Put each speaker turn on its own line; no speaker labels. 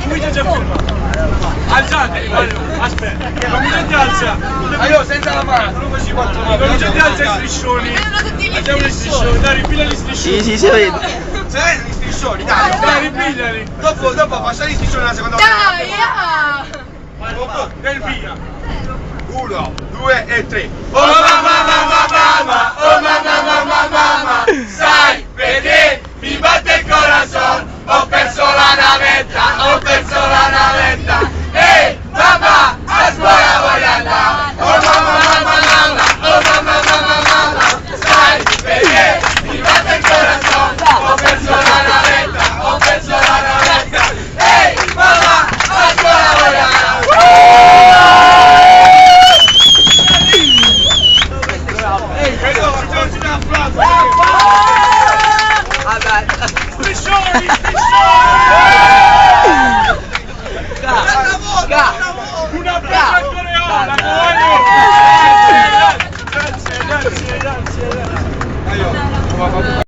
Comincia già fermato. Alzatevi, aspetta. Comincia ti alza.
Io senza la mano, non così 4 volte.
Comincia ti alza i striscioni. Facciamo gli striscioni, dai, ripiglia gli striscioni.
Sì, si vede.
Se vedi gli striscioni, dai.
Dai, ripigliali.
Dopo passare gli striscioni alla seconda volta.
Dai, via.
1, 2 e 3.
Oh mamma, sai perché mi batte il corazon, ho perso la navetta, ehi mamma, a scuola voglio andare, oh mamma, sai perché mi batte il corazon, ho perso la navetta, ehi mamma, a scuola voglio andare. Striscioni! Una bella coreana! Grazie!